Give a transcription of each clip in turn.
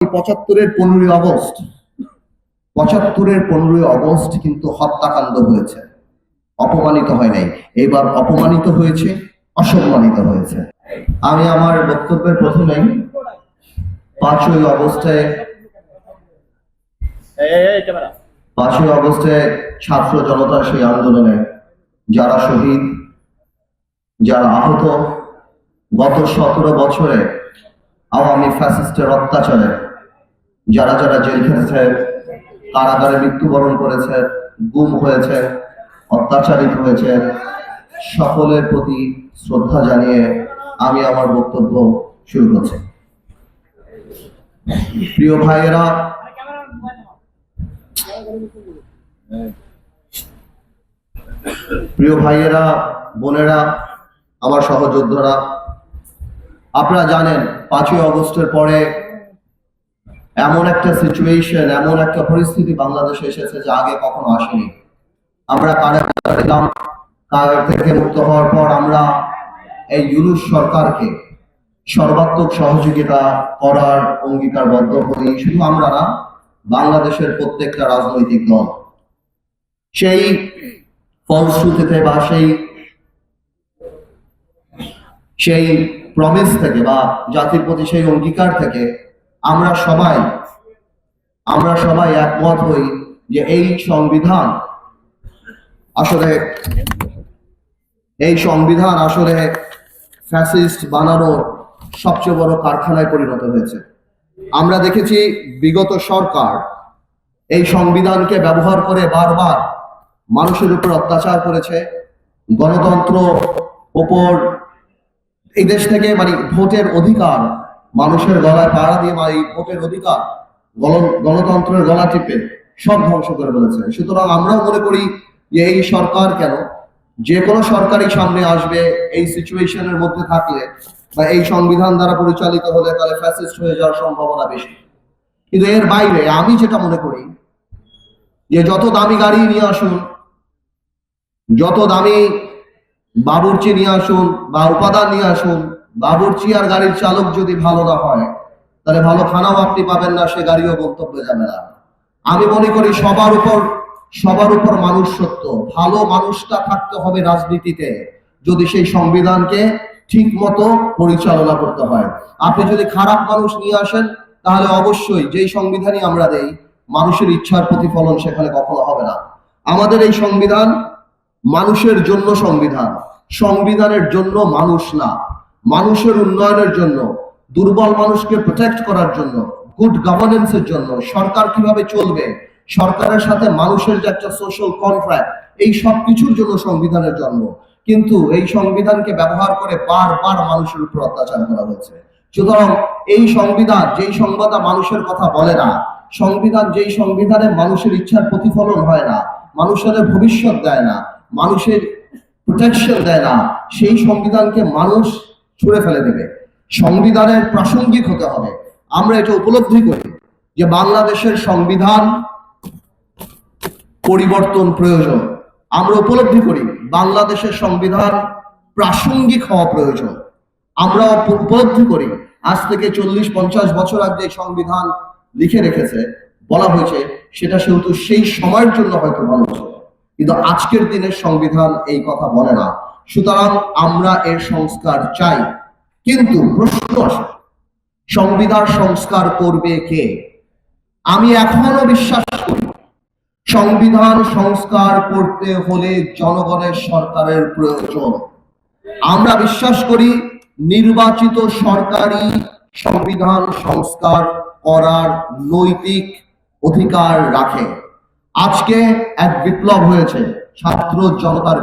পঁচাত্তরের 15ই August 15ই August কিন্তু হত্যাকাণ্ড হয়েছে, অপমানিত হয় নাই। এবার অপমানিত হয়েছে, অসম্মানিত হয়েছে। আমি আমার বক্তব্যের প্রথমেই 5ই আগস্টে 5ই আগস্টে ছাত্র জনতার সেই আন্দোলনে যারা শহীদ, যারা আহত, গত 17 বছরে আওয়ামী ফ্যাসিস্টের অত্যাচারে যারা যারা জেল খেটেছে, কারাগারে মৃত্যুবরণ করেছে, গুম হয়েছে, অত্যাচারিত হয়েছে, সকলের প্রতি শ্রদ্ধা জানিয়ে আমি আমার বক্তব্য শুরু করছি। প্রিয় ভাইয়েরা, বোনেরা, আমার সহযোদ্ধারা, আপনারা জানেন 5ই আগস্টের পরে এমন একটা সিচুয়েশন, এমন একটা পরিস্থিতি বাংলাদেশে এসেছে যা আগে কখনো আসেনি। আমরা কারাগার থেকে মুক্ত হওয়ার পর আমরা এই ইউনূস সরকারকে সর্বাত্মক সহযোগিতা করার অঙ্গীকারবদ্ধ হই। শুধু আমরা না, বাংলাদেশের প্রত্যেকটা রাজনৈতিক দল সেই ফলশ্রুতিতে বা সেই প্রমিস থেকে বা জাতির প্রতি সেই অঙ্গীকার থেকে আমরা সবাই একমত হই যে এই সংবিধান আসলে ফ্যাসিস্ট বানানোর সবচেয়ে বড় কারখানায় পরিণত হয়েছে। আমরা দেখেছি বিগত সরকার এই সংবিধানকে ব্যবহার করে বারবার মানুষের উপর অত্যাচার করেছে, গণতন্ত্র ওপর এই দেশ থেকে ভোটের অধিকার মানুষের গলায় পাড়া দিয়ে এই ভোটের অধিকার গণতন্ত্রের গলা টিপে সব ধ্বংস করে ফেলেছে। সুতরাং আমরাও মনে করি যে এই সরকার কেন, যে কোনো সরকারই সামনে আসবে এই সিচুয়েশনের মধ্যে থাকলে বা এই সংবিধান দ্বারা পরিচালিত হলে তাহলে ফ্যাসিস্ট হয়ে যাওয়ার সম্ভাবনা বেশি। কিন্তু এর বাইরে আমি যেটা মনে করি যে যত দামি গাড়ি নিয়ে আসুন, যত দামি বাবুর্চি নিয়ে আসুন বা উপাদান নিয়ে আসুন, বাবুর্চি আর গাড়ির চালক যদি ভালো না হয় তাহলে ভালো খানাও আপনি পাবেন না, সে গাড়িও গন্তব্যে যাবে না। আমি মনে করি সবার উপর মানুষ সত্য। ভালো মানুষটা থাকতে হবে রাজনীতিতে যদি সেই সংবিধানকে ঠিক মতো পরিচালনা করতে হয়। আপনি যদি খারাপ মানুষ নিয়ে আসেন তাহলে অবশ্যই যেই সংবিধানই আমরা দেই, মানুষের ইচ্ছার প্রতিফলন সেখানে কখনো হবে না। আমাদের এই সংবিধান মানুষের জন্য সংবিধানের জন্য মানুষ না, মানুষের উন্নয়নের জন্য, দুর্বল মানুষকে প্রোটেক্ট করার জন্য, গুড গভর্নেন্সের জন্য, সরকার কিভাবে চলবে, সরকারের সাথে মানুষের যে একটা সোশ্যাল কন্ট্রাক্ট, এই সব কিছুর জন্য সংবিধানের জন্ম। কিন্তু এই সংবিধানকে ব্যবহার করে বারবার মানুষের উপর অত্যাচার করা হয়েছে। সুতরাং এই সংবিধান যেই সংবিধান মানুষের কথা বলে না, যেই সংবিধানে মানুষের ইচ্ছার প্রতিফলন হয় না, মানুষের ভবিষ্যৎ দেয় না, মানুষের প্রোটেকশন দেয় না, সেই সংবিধানকে মানুষ ছুঁড়ে ফেলে দেবে। সংবিধানের প্রাসঙ্গিক হতে হবে। আমরা এটা উপলব্ধি করি যে বাংলাদেশের সংবিধান পরিবর্তন প্রয়োজন। আমরা উপলব্ধি করি বাংলাদেশের সংবিধান প্রাসঙ্গিক হওয়া প্রয়োজন। আমরা উপলব্ধি করি আজ থেকে 40-50 বছর আগে যে সংবিধান লিখে রেখেছে, বলা হয়েছে, সেটা সেহেতু সেই সময়ের জন্য হয়তো ভালো ছিল, কিন্তু আজকের দিনের সংবিধান এই কথা বলে না। সুতরাং আমরা এর সংস্কার চাই, কিন্তু প্রশ্ন আসে সংবিধান সংস্কার করবে কে? আমি এখনো বিশ্বাস করি সংবিধান সংস্কার করতে হলে জনগণের সরকারের প্রয়োজন। আমরা বিশ্বাস করি নির্বাচিত সরকারই সংবিধান সংস্কার করার নৈতিক অধিকার রাখে। আজকে এক বিপ্লব হয়েছে, ছাত্র জনতার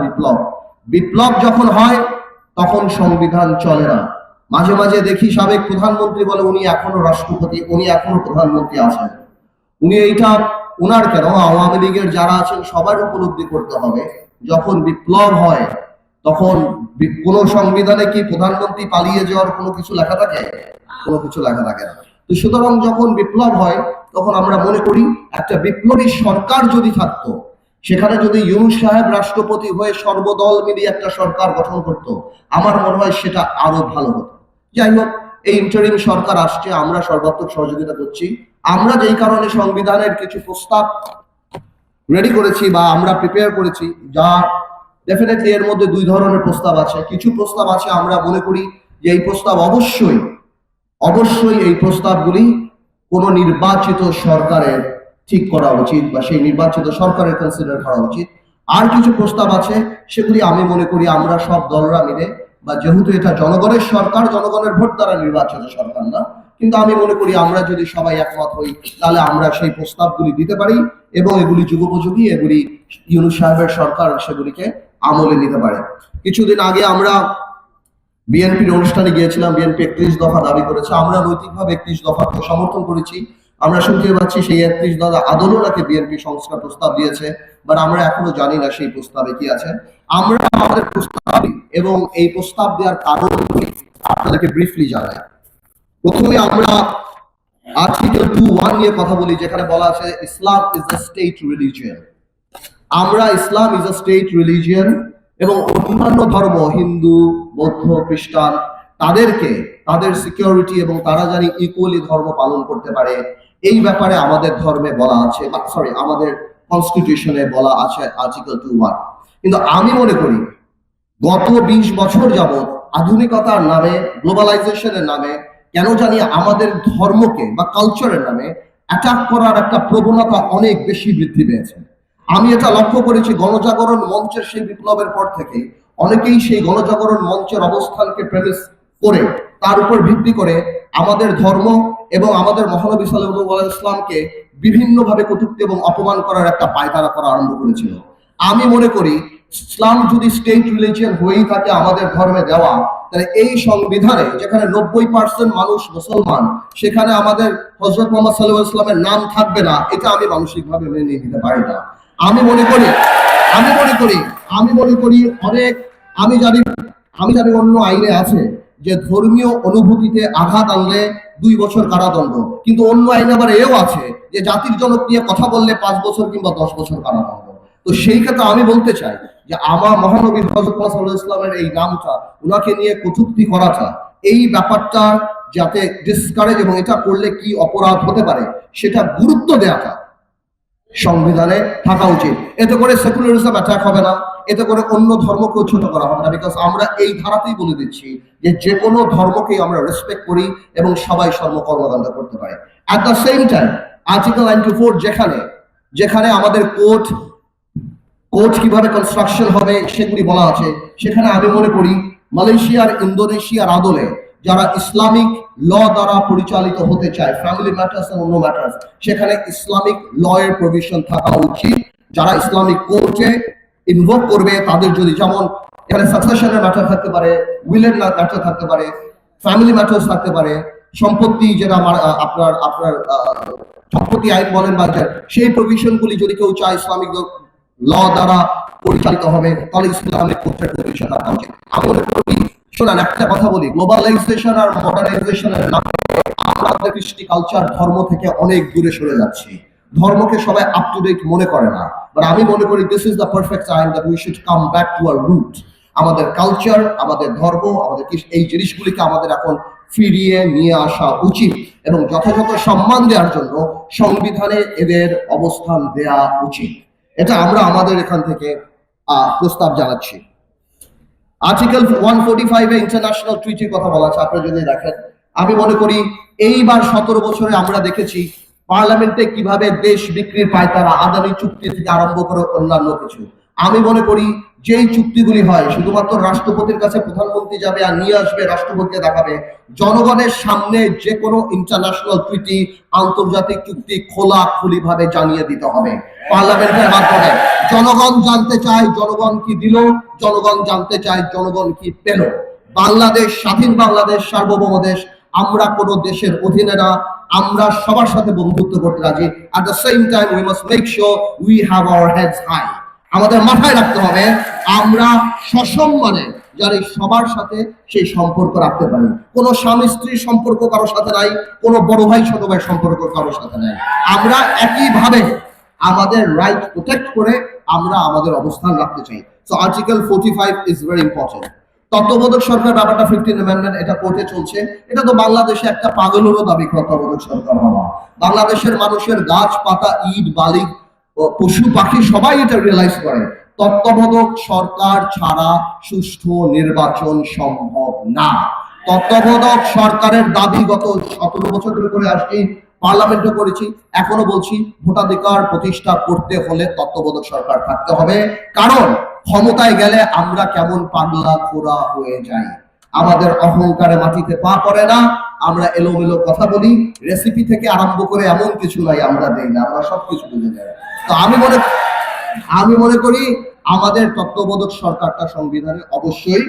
বিপ্লব যখন হয় তখন সংবিধান চলে না। মাঝে মাঝে দেখি সাবেক প্রধানমন্ত্রী বলে উনি এখনো রাষ্ট্রপতি, উনি এখনো প্রধানমন্ত্রী আছেন। উনি এইটা উনার কেন, আওয়ামী লীগের যারা আছেন সবার উপলব্ধি করতে হবে, যখন বিপ্লব হয় তখন কোন সংবিধানে কি প্রধানমন্ত্রী পালিয়ে যাওয়ার কোনো কিছু লেখা থাকে? কোনো কিছু লেখা থাকে না। তো সুতরাং যখন বিপ্লব হয় তখন আমরা মনে করি একটা বিপ্লবী সরকার যদি থাকতো, সেখানে যদি ইউনূস সাহেব রাষ্ট্রপতি হয়ে সর্বদল মিলিয়ে একটা সরকার গঠন করত, আমার মনে হয় সেটা আরো ভালো হতো। যাই হোক, এই ইন্টারিম সরকার আসছে, আমরা সর্বাত্মক সহযোগিতা করছি। আমরা যেই কারণে সংবিধানের কিছু প্রস্তাব রেডি করেছি বা আমরা প্রিপেয়ার করেছি, যা ডেফিনেটলি এর মধ্যে দুই ধরনের প্রস্তাব আছে। কিছু প্রস্তাব আছে আমরা মনে করি যে এই প্রস্তাব অবশ্যই অবশ্যই এই প্রস্তাবগুলি কোনো নির্বাচিত সরকারের ঠিক করা উচিত বা সেই নির্বাচিত সরকারের কনসিডার করা উচিত। আর কিছু প্রস্তাব আছে সেগুলি আমি মনে করি আমরা সব দলরা মিলে, বা যেহেতু এটা জনগণের সরকার, জনগণের ভোট দ্বারা নির্বাচিত সরকার না, কিন্তু আমি মনে করি আমরা যদি সবাই একমত হই তাহলে আমরা সেই প্রস্তাবগুলি দিতে পারি এবং এগুলি যুগোপযোগী, এগুলি ইউনূস সাহেবের সরকার সেগুলিকে আমলে নিতে পারে। কিছুদিন আগে আমরা বিএনপির অনুষ্ঠানে গিয়েছিলাম। বিএনপি 31 দফা দাবি করেছে, আমরা নৈতিকভাবে 31 দফাকে সমর্থন করেছি। আমরা শুনতে পাচ্ছি সেই 31 দফা আদলও নাকি বিএনপি সংস্কার প্রস্তাব দিয়েছে, বাট আমরা এখনো জানি না সেই প্রস্তাবে কি আছে। আমরা আমাদের প্রস্তাব এবং এই প্রস্তাব দেওয়ার কারণ আপনাদেরকে ব্রিফলি জানাই। প্রথমে আমরা আর্টিকেল 2(1) নিয়ে কথা বলি, যেখানে বলা আছে ইসলাম ইজ দ্য স্টেট রিলিজিয়ন। আমরা ইসলাম ইজ আ স্টেট রিলিজিয়ন এবং অন্যান্য ধর্ম, হিন্দু, বৌদ্ধ, খ্রিস্টান, তাদেরকে তাদের সিকিউরিটি এবং তারা জানি ইকুয়ালি ধর্ম পালন করতে পারে, এই ব্যাপারে আমাদের ধর্মে বলা আছে, আমাদের কনস্টিটিউশনে বলা আছে আর্টিকেল 2(1). কিন্তু আমি মনে করি গত 20 বছর যাবৎ আধুনিকতার নামে, গ্লোবালাইজেশনের নামে কেন জানি আমাদের ধর্মকে বা কালচারের নামে অ্যাটাক করার একটা প্রবণতা অনেক বেশি বৃদ্ধি পেয়েছে। আমি এটা লক্ষ্য করেছি গণজাগরণ মঞ্চের সেই বিপ্লবের পর থেকে অনেকেই সেই গণজাগরণ মঞ্চের অবস্থানকে প্রেমিস করে, তার উপর ভিত্তি করে আমাদের ধর্ম এবং আমাদের মহানবী সাল্লাল্লাহু আলাইহি ওয়াসাল্লামকে বিভিন্নভাবে কটূক্তি এবং অপমান করার একটা পায়তারা করা আরম্ভ করেছিল। আমি মনে করি ইসলাম যদি স্টেট রিলিজিয়ন হয়েই থাকে আমাদের ধর্মে দেওয়া, তাহলে এই সংবিধানে যেখানে 90% মানুষ মুসলমান, সেখানে আমাদের হযরত মুহাম্মদ সাল্লাল্লাহু আলাইহি ওয়াসাল্লামের নাম থাকবে না, এটা আমি মানসিকভাবে মেনে নিতে পারি না। আমি মনে করি অনেক, আমি জানি অন্য আইনে আছে যে ধর্মীয় অনুভূতিতে আঘাত আনলে 2 বছর কারাদণ্ড, কিন্তু অন্য আইনে আবার এও আছে যে জাতির জনক নিয়ে কথা বললে 5 বছর কিংবা 10 বছর কারাদণ্ড। তো সেই ক্ষেত্রে আমি বলতে চাই যে আমার মহানবী হযরত মুহাম্মদ সাল্লাল্লাহু আলাইহি ওয়াসাল্লামের এই নামটা, উনাকে নিয়ে কটূক্তি করাটা, এই ব্যাপারটা যাতে ডিসকারেজ এবং এটা করলে কি অপরাধ হতে পারে সেটা গুরুত্ব দেওয়াটা সংবিধানে থাকা উচিত। এতে করে সেকুলারিজম অ্যাটাক হবে না, এতে করে অন্য ধর্মকেও ছোট করা হবে না, বিকজ আমরা এই ধারাতেই বলে দিচ্ছি যে যে কোনো ধর্মকেই আমরা রেসপেক্ট করি এবং সবাই কর্মকাণ্ড করতে পারে। At the same time article 94 যেখানে আমাদের কোর্ট কিভাবে কনস্ট্রাকশন হবে সেগুলি বলা আছে, সেখানে আমি মনে করি মালয়েশিয়ার, ইন্দোনেশিয়ার আদলে যারা ইসলামিক ল দ্বারা পরিচালিত হতে চায়, ফ্যামিলি ম্যাটার্স এবং অন্য ম্যাটার্স, সেখানে ইসলামিক ল এর প্রভিশন থাকা উচিত। যারা ইসলামিক কোর্টে ইনভোক করবে তাদের যদি, যেমন এখানে সাকসেশনের ম্যাটার থাকতে পারে, উইলের ম্যাটার থাকতে পারে, ফ্যামিলি ম্যাটার্স থাকতে পারে, সম্পত্তি যেটা আপনার সম্পত্তি আইন বলেন বা সেই প্রভিশনগুলি যদি কেউ চায় ইসলামিক ল দ্বারা পরিচালিত হবে, তাহলে ইসলামিক কোর্টের প্রভিশন থাকা উচিত। আমি মনে করি, শোনান একটা কথা বলি, গ্লোবালাইজেশন আর মডার্নাইজেশনের নামে আমাদের কৃষ্টি কালচার ধর্ম থেকে অনেক দূরে সরে যাচ্ছে। ধর্মকে সবাই আপ টু ডেট মনে করে না, বাট আমি মনে করি this is the perfect time that we should come back to our root. আমাদের কালচার, আমাদের ধর্ম, আমাদের এই জিনিসগুলিকে আমাদের এখন ফিরিয়ে নিয়ে আসা উচিত এবং যথাযথ সম্মান দেওয়ার জন্য সংবিধানে এদের অবস্থান দেয়া উচিত। এটা আমরা আমাদের এখান থেকে প্রস্তাব জানাচ্ছি। আর্টিকেল 145 এ ইন্টারন্যাশনাল ট্রিটির কথা বলা আছে, আপনি যদি দেখেন, আমি মনে করি এইবার 17 বছরে আমরা দেখেছি পার্লামেন্টে কিভাবে দেশ বিক্রির পায়তারা, আদানি চুক্তি থেকে আরম্ভ করে অন্যান্য কিছু। আমি মনে করি যেই চুক্তিগুলি হয় শুধুমাত্র রাষ্ট্রপতির কাছে প্রধানমন্ত্রী যাবে আর নিয়ে আসবে, রাষ্ট্রপতিকে দেখাবে। জনগণের সামনে যে কোনো ইন্টারন্যাশনাল ট্রিটি, আন্তর্জাতিক চুক্তি খোলাখুলি ভাবে জানিয়ে দিতে হবে পার্লামেন্টের মাধ্যমে। জনগণ জানতে চায় জনগণ কি দিল, জনগণ জানতে চায় জনগণ কি পেল। বাংলাদেশ স্বাধীন, বাংলাদেশ সার্বভৌম দেশ, আমরা কোনো দেশের অধীনে না, আমরা সবার সাথে বন্ধুত্ব করতে রাজি। At the same time we must make sure we have our heads high. আমাদের মাথায় রাখতে হবে আমরা সসম্মানে যারা সবার সাথে সেই সম্পর্ক রাখতে পারি। কোনো স্বামী স্ত্রীর সম্পর্ক কারোর সাথে নাই, কোনো বড় ভাই ছোট ভাইয়ের সম্পর্ক কারোর সাথে নাই। আমরা একইভাবে আমাদের রাইট প্রোটেক্ট করে আমরা আমাদের অবস্থান রাখতে চাই। So article 45 is very important. তত্ত্বাবধায়ক সরকার ব্যাপারটা 15 অ্যামেন্ডমেন্ট এটা কোর্টে চলছে। এটা তো বাংলাদেশে একটা পাগলেরও দাবি তত্ত্বাবধায়ক সরকার হওয়া। বাংলাদেশের মানুষের গাছ পাতা ইট বালি পশু পাখি সবাই এটা রিয়েলাইজ করে তত্ত্বাবধায়ক সরকার ছাড়া সুষ্ঠু নির্বাচন সম্ভব না। তত্ত্বাবধায়ক সরকারের দাবি গত 17 বছর ধরে করে আসছি, পার্লামেন্টে করেছি, এখনো বলছি ভোটাধিকার প্রতিষ্ঠা করতে হলে তত্ত্বাবধায়ক সরকার থাকতে হবে। কারণ ক্ষমতায় গেলে আমরা কেমন পাগলা খোরা হয়ে যাই, আমাদের অহংকারে মাটিতে পা পড়ে না, আমরা এলোমেলো কথা বলি, রেসিপি থেকে আরম্ভ করে এমন কিছু নাই আমরা দেই না, আমরা সবকিছু বুঝে যাই। তো আমি মনে করি আমাদের তত্ত্বাবধায়ক সরকারটা সংবিধানে অবশ্যই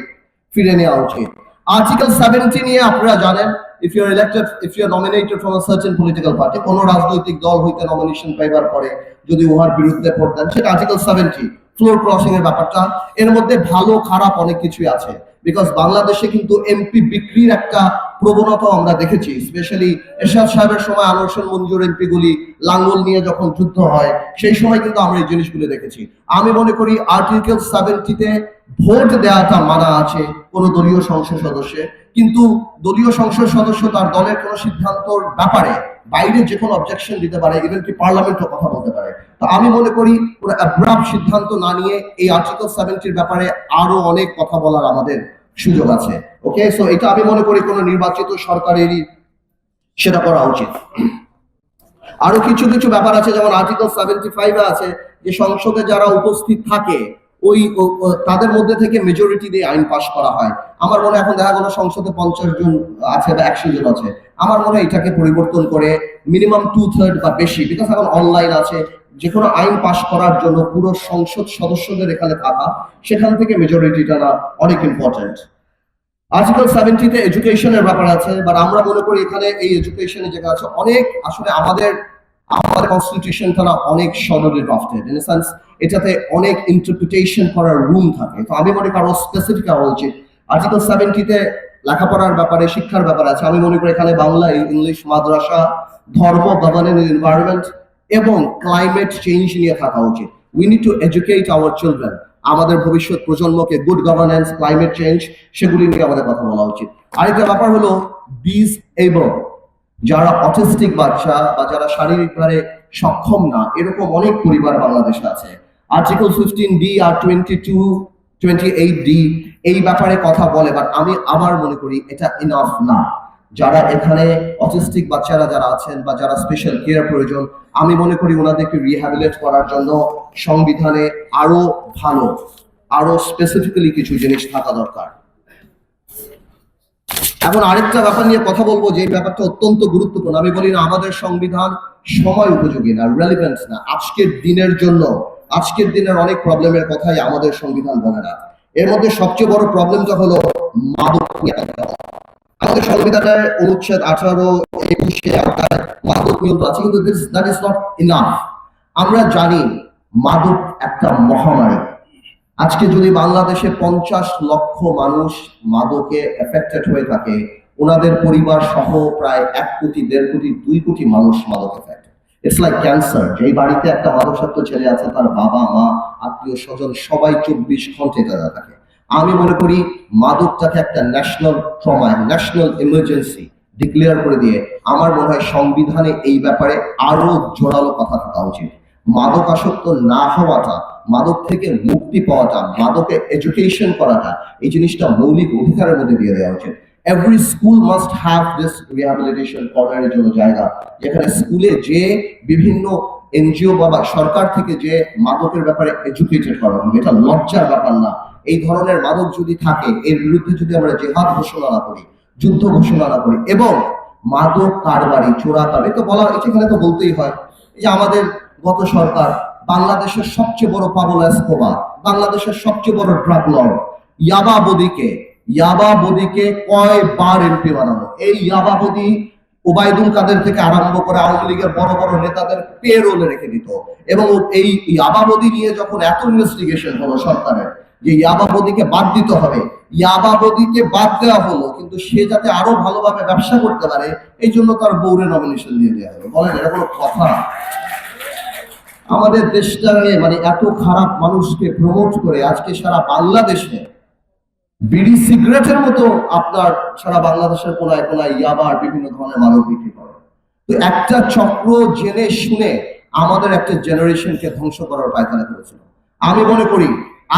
ফিরে নেওয়া উচিত। আর্টিকেল 70 নিয়ে আপনারা জানেন, if you are elected, if you are nominated from a certain political party, কোন রাজনৈতিক দল হইতে নমিনেশন পাইবার পরে যদি উহার বিরুদ্ধে ভোট দেন, সেটা আর্টিকেল 70 ফ্লোর ক্রসিং এর ব্যাপারটা। এর মধ্যে ভালো খারাপ অনেক কিছুই আছে, বিকজ বাংলাদেশে কিন্তু এমপি বিক্রির একটা প্রবণতা আমরা দেখেছি। স্পেশালি এরশাদ সাহেবের সময় আনোয়ার হোসেন মঞ্জুর এমপি গুলি লাঙ্গল নিয়ে যখন যুদ্ধ হয়, সেই সময় কিন্তু আমরা এই জিনিসগুলো দেখেছি। আমি মনে করি আর্টিকেল 70-তে ভোট দেওয়াটা মানা আছে কোন দলীয় সংসদ সদস্যে, কিন্তু দলীয় সংসদ সদস্য তার দলের কোন সিদ্ধান্তর ব্যাপারে বাইরে যে কোনো অবজেকশন দিতে পারে, ইভেন কি পার্লামেন্টও কথা বলতে পারে। তো আমি মনে করি পুরো অ্যাব্রাপ্ট সিদ্ধান্ত না নিয়ে এই আর্টিকেল 70-র ব্যাপারে আরো অনেক কথা বলার আমাদের সুযোগ আছে। ওকে, সো এটা আমি মনে করি কোন নির্বাচিত সরকারেরই সেটা করা উচিত। আরো কিছু কিছু ব্যাপার আছে, যেমন আর্টিকেল 75-এ আছে যে সংসদে যারা উপস্থিত থাকে ওই তাদের মধ্যে থেকে মেজরিটি দিয়ে আইন পাস করা হয়। আমার মনে এখন দেখা গেল সংসদে 50 জন আছে বা 100 জন আছে, আমার মনে হয় এটাকে পরিবর্তন করে মিনিমাম 2/3 বা বেশি, বিকজ এখন অনলাইন আছে, যে কোনো আইন পাস করার জন্য পুরো সংসদ সদস্যদের এখানে থাকা, সেখান থেকে মেজরিটিটা না অনেক ইম্পর্টেন্ট। আর্টিকেল 70-তে এডুকেশনের ব্যাপার আছে, বাট আমরা মনে করি এখানে এই এডুকেশনের জায়গা আছে অনেক, আসলে আমাদের কনস্টিটিউশনটা না অনেক সরলি ড্রাফটেড, ইন সেন্স এটাতে অনেক ইন্টারপ্রিটেশন করার রুম থাকে। তো আমি মনে করি আরো স্পেসিফিক হওয়া উচিত। আর্টিকেল 70-তে লেখাপড়ার ব্যাপারে শিক্ষার ব্যাপার আছে, আমি মনে করি এখানে বাংলা, ইংলিশ, মাদ্রাসা, ধর্ম, গভর্নেন্স, এনভায়রনমেন্ট এবং ক্লাইমেট চেঞ্জ নিয়ে থাকা উচিত। We need to educate our children, আমাদের ভবিষ্যৎ প্রজন্মকে গুড গভর্নেন্স, ক্লাইমেট চেঞ্জ সেগুলি নিয়ে আমাদের কথা বলা উচিত। আরেকটা ব্যাপার হলো ডিসএবল, যারা অটিস্টিক বাচ্চা বা যারা শারীরিকভাবে সক্ষম না, এরকম অনেক পরিবার বাংলাদেশে আছে। আর্টিকেল 15D আর 28D এই ব্যাপারে কথা বলে, বাট আমি আবার মনে করি এটা ইনাফ না। যারা এখানে অটিস্টিক বাচ্চারা যারা আছেন বা যারা স্পেশাল কেয়ার প্রয়োজন, আমি মনে করি ওনাদেরকে রিহ্যাবিলিটেট করার জন্য সংবিধানে আরো ভালো, আরো স্পেসিফিক্যালি কিছু জিনিস থাকা দরকার। এখন আরেকটা ব্যাপার নিয়ে কথা বলবো, যে ব্যাপারটা অত্যন্ত গুরুত্বপূর্ণ। আমি বলি না আমাদের সংবিধান সময় উপযোগী না, রেলিভেন্ট না আজকের দিনের জন্য। আজকের দিনের অনেক প্রবলেমের কথাই আমাদের সংবিধান বলে না। এর মধ্যে সবচেয়ে বড় প্রবলেমটা হলো মাদক নিয়ে। আমাদের সংবিধানের অনুচ্ছেদ 18, 21 মাদক নিয়ন্ত্রণ আছে, কিন্তু দ্যাট ইজ নট ইনাফ। আমরা জানি মাদক একটা মহামারী। আজকে যদি বাংলাদেশে 50 লক্ষ মানুষ মাদকে এফেক্টেড হয়ে থাকে, ওনাদের পরিবার সহ প্রায় 1 কোটি, 1.5 কোটি, 2 কোটি মানুষ মাদক এফেক্টেড। It's like cancer. যেই বাড়িতে একটা মাদকাসক্ত ছেলে আছে, তার বাবা মা আত্মীয় স্বজন সবাই 24 ঘন্টা তারা থাকে। আমি মনে করি মাদকটাকে একটা national trauma, national emergency declare করে দিয়ে আমার মনে হয় সংবিধানে এই ব্যাপারে আরো জোরালো কথা থাকা উচিত। মাদকাসক্ত না হওয়াটা, মাদক থেকে মুক্তি পাওয়াটা, মাদকে এডুকেশন করাটা, এই জিনিসটা মৌলিক অধিকারের মধ্যে দিয়ে দেওয়া উচিত। Every school must have this rehabilitation কর্নারের জন্য জায়গা, যেখানে স্কুলে যে বিভিন্ন এনজিও বা সরকার থেকে যে মাদকের ব্যাপারে এডুকেটেড করা হবে। এটা লজ্জার ব্যাপার না। এই ধরনের মাদক যদি থাকে, এর বিরুদ্ধে যদি আমরা জেহাদ ঘোষণা না করি, যুদ্ধ ঘোষণা না করি, এবং মাদক কারবারি, চোরাকারবারি তো বলা, এখানে তো বলতেই হয়। এই যে আমাদের গত সরকার বাংলাদেশের সবচেয়ে বড় পাবলো এসকোবার, বাংলাদেশের সবচেয়ে বড় ড্রাগ লর্ড, ইয়াবাবদিকে কয়বার এমপি বানানো। এই ইয়াবাবদি ওবায়দুল কাদের থেকে আরম্ভ করে আওয়ামী লীগের বড় বড় নেতাদের পেরোলে রেখে দিত। এবং এই ইয়াবাবদি নিয়ে যখন এত ইনভেস্টিগেশন হলো সরকারের যে ইয়াবাবদিকে বাদ দিতে হবে, ইয়াবাবদিকে বাদ দেওয়া হলো, কিন্তু সে যাতে আরো ভালোভাবে ব্যবসা করতে পারে এই জন্য তার বউরে নমিনেশন দিয়ে দেওয়া হলো। বলেন এটা কোনো কথা? আমাদের দেশটাকে মানে এত খারাপ মানুষকে প্রমোট করে আজকে সারা বাংলাদেশে বিড়ি সিগারেটের মতো আপনার সারা বাংলাদেশের কোনায় কোনায় ইয়াবার বিভিন্ন ধরনের মাদক বিক্রি করে। তো একটা চক্র জেনে শুনে আমাদের একটা জেনারেশনকে ধ্বংস করার পায়তারা করেছিল। আমি মনে করি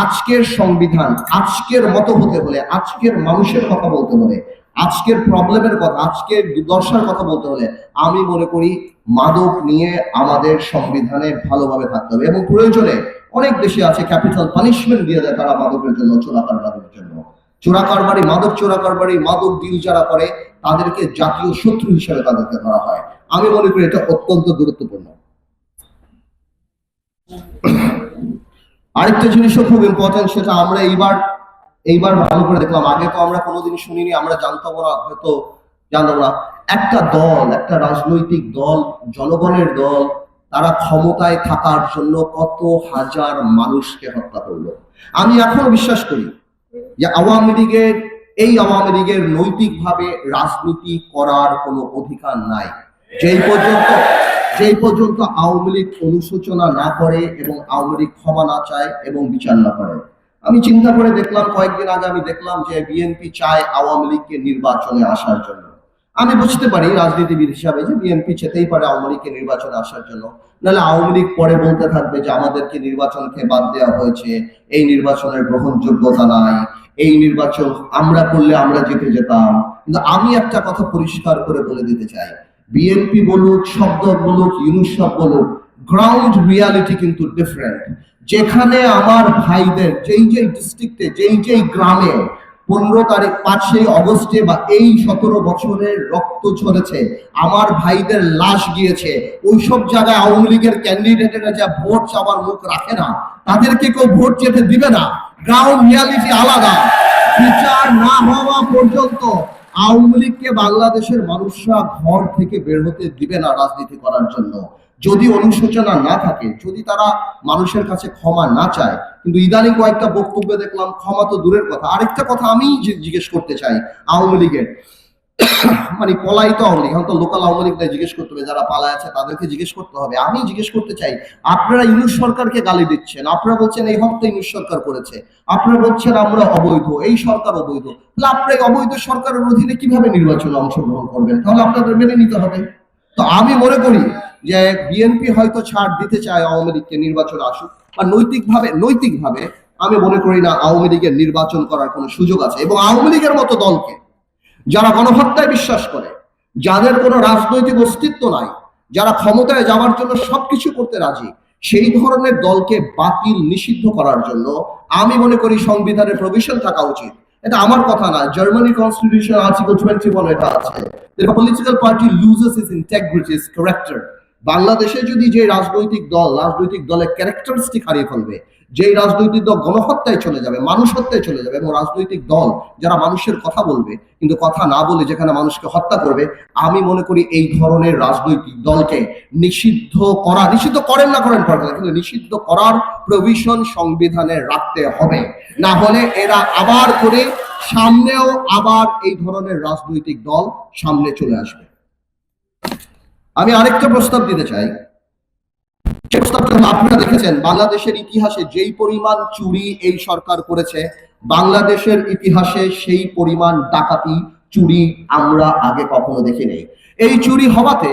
আজকের সংবিধান আজকের মতো হতে হলে, আজকের মানুষের কথা বলতে হলে, আজকের প্রবলেমের কথা, আজকের দুর্দশার কথা বলতে হলে আমি মনে করি মাদক নিয়ে আমাদের সংবিধানে ভালোভাবে থাকতে হবে। এবং প্রয়োজনে অনেক দেশে আছে ক্যাপিটাল পানিশমেন্ট দিয়ে দেয় তারা মাদকের জন্য, চোরাকারবারির জন্য। চোরাকারবারি, মাদক চোরাকারবারি, মাদক ডিল যারা করে তাদেরকে জাতীয় শত্রু হিসেবে তাদেরকে ধরা হয়। আমি মনে করি এটা অত্যন্ত গুরুত্বপূর্ণ। আরেকটা জিনিসও খুব ইম্পর্টেন্ট, সেটা আমরা এইবার ভালো করে দেখলাম। আগে তো আমরা কোনোদিন শুনিনি, আমরা জানতাম না, হয়তো জানতাম না। একটা দল, একটা রাজনৈতিক দল, জনগণের দল, তারা ক্ষমতায় থাকার জন্য কত হাজার মানুষকে হত্যা করলো। আমি এখনো বিশ্বাস করি যে আওয়ামী লীগের নৈতিকভাবে রাজনীতি করার কোনো অধিকার নাই যেই পর্যন্ত আওয়ামী লীগ অনুশোচনা না করে এবং আওয়ামী লীগ ক্ষমা না চায় এবং বিচার না করে। আমি চিন্তা করে দেখলাম, কয়েকদিন আগে আমি দেখলাম যে বিএনপি চায় আওয়ামী লীগকে নির্বাচনে আসার জন্য। আমি বুঝতে পারি রাজনীতিবিদ হিসাবে যে বিএনপি চেতেই পারে আওয়ামী লীগকে নির্বাচনে আসার জন্য, নাহলে আওয়ামী লীগ পরে বলতে থাকবে যে আমাদেরকে নির্বাচনকে বাদ দেওয়া হয়েছে, এই নির্বাচনের গ্রহণযোগ্যতা নাই, এই নির্বাচন আমরা করলে আমরা জিতে যেতাম। কিন্তু আমি একটা কথা পরিষ্কার করে বলে দিতে চাই, বিএনপি বলুক, শব্দ বলুক, ইউনুস সাহেব বলুক, গ্রাউন্ড রিয়ালিটি কিন্তু ডিফারেন্ট। যেখানে আমার ভাইদের যেই ডিস্ট্রিক্টে, যেই গ্রামে 15 তারিখ 5 অগস্টে বা এই 17 বছরের রক্ত ঝরেছে, আমার ভাইদের লাশ গিয়েছে, ওইসব জায়গায় আওয়ামী লীগের ক্যান্ডিডেটেরা যা ভোট চাওয়ার মুখ রাখে না, তাদেরকে কেউ ভোট যেতে দিবে না। গ্রাউন্ড রিয়ালিটি আলাদা। বিচার না হওয়া পর্যন্ত আওয়ামী লীগকে বাংলাদেশের মানুষরা ঘর থেকে বের হতে দিবে না রাজনীতি করার জন্য। যদি অনুশোচনা না থাকে, যদি তারা মানুষের কাছে ক্ষমা না চায়। কিন্তু ইদানিং কয়েকটা বক্তব্যে দেখলাম ক্ষমা তো দূরের কথা। আরেকটা কথা আমি জিজ্ঞেস করতে চাই আওয়ামী লীগের, মানে পলায়িত আওয়ামী লীগ, এখন তো লোকাল আওয়ামী লীগটাই জিজ্ঞেস করতে হবে, যারা পালায় আছে তাদেরকে জিজ্ঞেস করতে হবে। আমি জিজ্ঞেস করতে চাই, আপনারা ইউনুস সরকারকে গালি দিচ্ছেন, আপনারা বলছেন এই হত্যা ইউনুস সরকার করেছে, আপনারা বলছেন আমরা অবৈধ, এই সরকার অবৈধ, তাহলে আপনারা অবৈধ সরকারের অধীনে কিভাবে নির্বাচনে অংশগ্রহণ করবেন? তাহলে আপনাদের মেনে নিতে হবে। তো আমি মনে করি যে বিএনপি হয়তো ছাড় দিতে চায় আওয়ামী লীগকে নির্বাচনে আসুক, আর নৈতিকভাবে আমি মনে করি না আওয়ামী লীগের নির্বাচন করার কোনো সুযোগ আছে। এবং আওয়ামী লীগের মতো দলকে, যারা গণহত্যায় বিশ্বাস করে, যাদের কোনো রাজনৈতিক অস্তিত্ব নাই, যারা ক্ষমতায় যাওয়ার জন্য সবকিছু করতে রাজি, সেই ধরনের দলকে বাতিল নিষিদ্ধ করার জন্য আমি মনে করি সংবিধানের প্রভিশন থাকা উচিত। এটা আমার কথা না, জার্মানি কনস্টিটিউশন আর্টিকেল 21 এটা আছে, political party loses it's integrity, it's character. বাংলাদেশে যদি যে রাজনৈতিক দলের ক্যারেক্টারিস্টিক হারিয়ে ফেলবে, যেই রাজনৈতিক দল গণহত্যায় চলে যাবে, মানুষ হত্যায় চলে যাবে, এবং রাজনৈতিক দল যারা মানুষের কথা বলবে কিন্তু কথা না বলে যেখানে মানুষকে হত্যা করবে, আমি মনে করি এই ধরনের রাজনৈতিক দলকে নিষিদ্ধ করেন না কিন্তু নিষিদ্ধ করার প্রভিশন সংবিধানে রাখতে হবে। না হলে এরা আবার করে সামনেও আবার এই ধরনের রাজনৈতিক দল সামনে চলে আসবে। আমি আরেকটা প্রস্তাব দিতে চাই। আপনারা দেখেছেন বাংলাদেশের ইতিহাসে যেই পরিমাণ চুরি এই সরকার করেছে, বাংলাদেশের ইতিহাসে সেই পরিমাণ ডাকাতি, চুরি আমরা আগে কখনো দেখিনি। এই চুরি হওয়াতে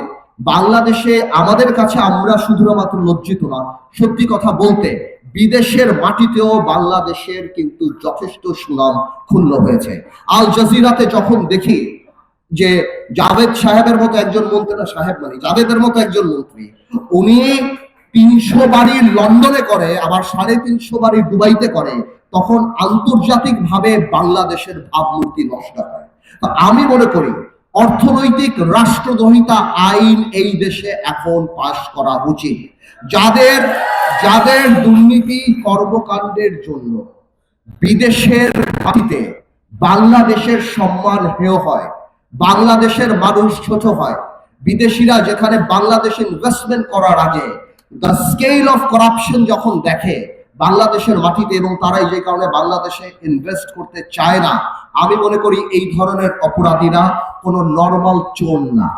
বাংলাদেশে আমাদের কাছে আমরা শুধুমাত্র লজ্জিত না, সত্যি কথা বলতে বিদেশের মাটিতেও বাংলাদেশের কিন্তু যথেষ্ট সুনাম ক্ষুণ্ণ হয়েছে। আল জাজিরাতে যখন দেখি যে জাভেদ সাহেবের মতো একজন মন্ত্রী, না সাহেব মানে জাভেদের মতো একজন মন্ত্রী, উনি 300 বাড়ি লন্ডনে করে, আবার 350 বাড়ি দুবাইতে করে, তখন আন্তর্জাতিক ভাবে বাংলাদেশের ভাবমূর্তি নষ্ট হয়। আমি মনে করি অর্থনৈতিক রাষ্ট্রদ্রোহিতা আইন এই দেশে এখন পাশ করা উচিত। যাদের দুর্নীতি কর্মকাণ্ডের জন্য বিদেশের মাটিতে বাংলাদেশের সম্মান হেয় হয়, বাংলাদেশের মানুষ ছোট হয়, বিদেশিরা যেখানে বাংলাদেশে ইনভেস্টমেন্ট করার আগে দ্য স্কেল অফ করাপশন যখন দেখে বাংলাদেশের মাটিতে, এবং তারাই যে কারণে বাংলাদেশে ইনভেস্ট করতে চায় না, আমি মনে করি এই ধরনের অপরাধীরা কোনো নরমাল চোর না,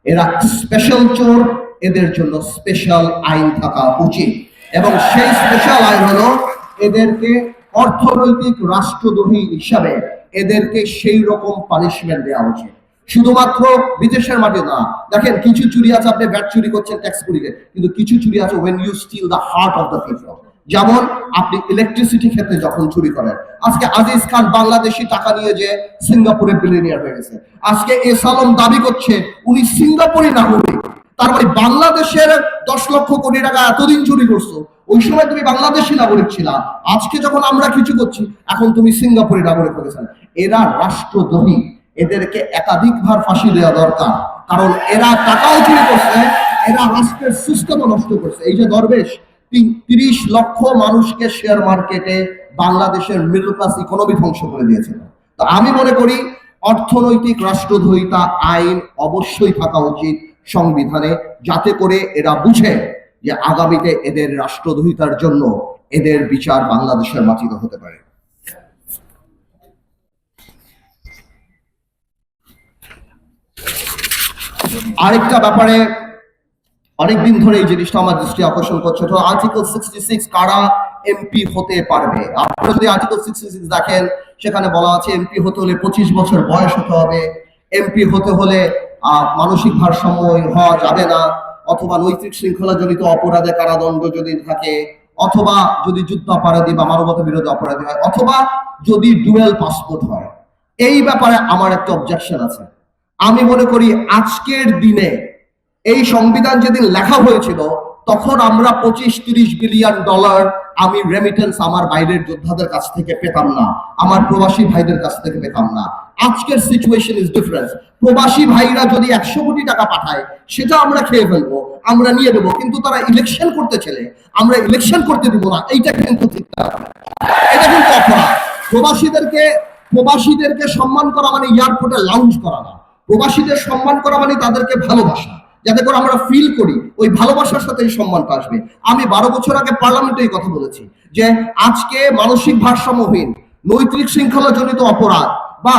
এরা স্পেশাল চোর। এদের জন্য স্পেশাল আইন থাকা উচিত, এবং সেই স্পেশাল আইন হলো এদেরকে অর্থনৈতিক রাষ্ট্রদ্রোহী হিসাবে এদেরকে সেই রকম পানিশমেন্ট দেওয়া উচিত। শুধুমাত্র বিদেশের মাটি না, দেখেন কিছু চুরি আছে, আপনি ভ্যাট চুরি করছেন ট্যাক্স চুরি, কিন্তু কিছু চুরি আছে when you steal the heart of the people। যেমন আপনি ইলেকট্রিসিটি ক্ষেত্রে যখন চুরি করেন, আজকে আজিজ খান বাংলাদেশি টাকা নিয়ে যে সিঙ্গাপুরে বিলিয়নিয়ার হয়ে গেছে, আজকে এস আলম দাবি করছে উনি সিঙ্গাপুরি নাগরিক, তার মানে বাংলাদেশের 10 লক্ষ কোটি টাকা এতদিন চুরি করছো, ওই সময় তুমি বাংলাদেশি নাগরিক ছিলা, আজকে যখন আমরা কিছু করছি এখন তুমি সিঙ্গাপুরি নাগরিক হয়েছেন। এরা রাষ্ট্রদ্রোহী, এদেরকে একাধিকবার ফাঁসি দেওয়া দরকার, কারণ এরা টাকাও চুরি করছে, এরা রাষ্ট্রের সিস্টেমও নষ্ট করছে। এই যে দরবেশ 30 লক্ষ মানুষকে শেয়ার মার্কেটে বাংলাদেশের মিডল ক্লাস ইকোনমি ধ্বংস করে দিয়েছিল। তো আমি মনে করি অর্থনৈতিক রাষ্ট্রদ্রোহিতা আইন অবশ্যই থাকা উচিত সংবিধানে, যাতে করে এরা বুঝে যে আগামীতে এদের রাষ্ট্রদ্রোহিতার জন্য এদের বিচার বাংলাদেশের মাটিতে হতে পারে। আরেকটা ব্যাপারে অনেকদিন ধরে এই জিনিসটা আমার দৃষ্টি আকর্ষণ করছে, তো আর্টিকেল 66 কারা এমপি হতে পারবে। আপনারা যদি আর্টিকেল 66 দেখেন, সেখানে বলা আছে এমপি হতে হলে 25 বছর বয়স হতে হবে, এমপি হতে হলে মানসিক ভারসাম্য হওয়া যাবে না, অথবা নৈতিক শৃঙ্খলা জনিত অপরাধে কারাদণ্ড যদি থাকে, অথবা যদি যুদ্ধাপরাধী বা মানবতা বিরোধী অপরাধী হয়, অথবা যদি ডুয়েল পাসপোর্ট হয়। এই ব্যাপারে আমার একটা অবজেকশন আছে। আমি মনে করি আজকের দিনে এই সংবিধান যেদিন লেখা হয়েছিল তখন আমরা 25-30 বিলিয়ন ডলার আমি রেমিটেন্স আমার বাইরের যোদ্ধাদের কাছ থেকে পেতাম না, আমার প্রবাসী ভাইদের কাছ থেকে পেতাম না। আজকের সিচুয়েশন ইজ ডিফারেন্ট। প্রবাসী ভাইরা যদি 100 কোটি টাকা পাঠায় সেটা আমরা খেয়ে ফেলবো, আমরা নিয়ে দেবো, কিন্তু তারা ইলেকশন করতে চলে আমরা ইলেকশন করতে দিব না, এইটা কিন্তু ঠিক না, এটা কিন্তু অপরাধ। প্রবাসীদেরকে সম্মান করা মানে এয়ারপোর্টে লাউঞ্জ করা না, প্রবাসীদের সম্মান করা মানে তাদেরকে ভালোবাসা, যাতে করে আমরা ফিল করি ওই ভালোবাসার সাথে এই সম্মানটা আসবে। আমি 12 বছর আগে পার্লামেন্টে এই কথা বলেছি যে আজকে মানসিক ভারসাম্যহীন, নৈতিক শৃঙ্খলা জনিত অপরাধ বা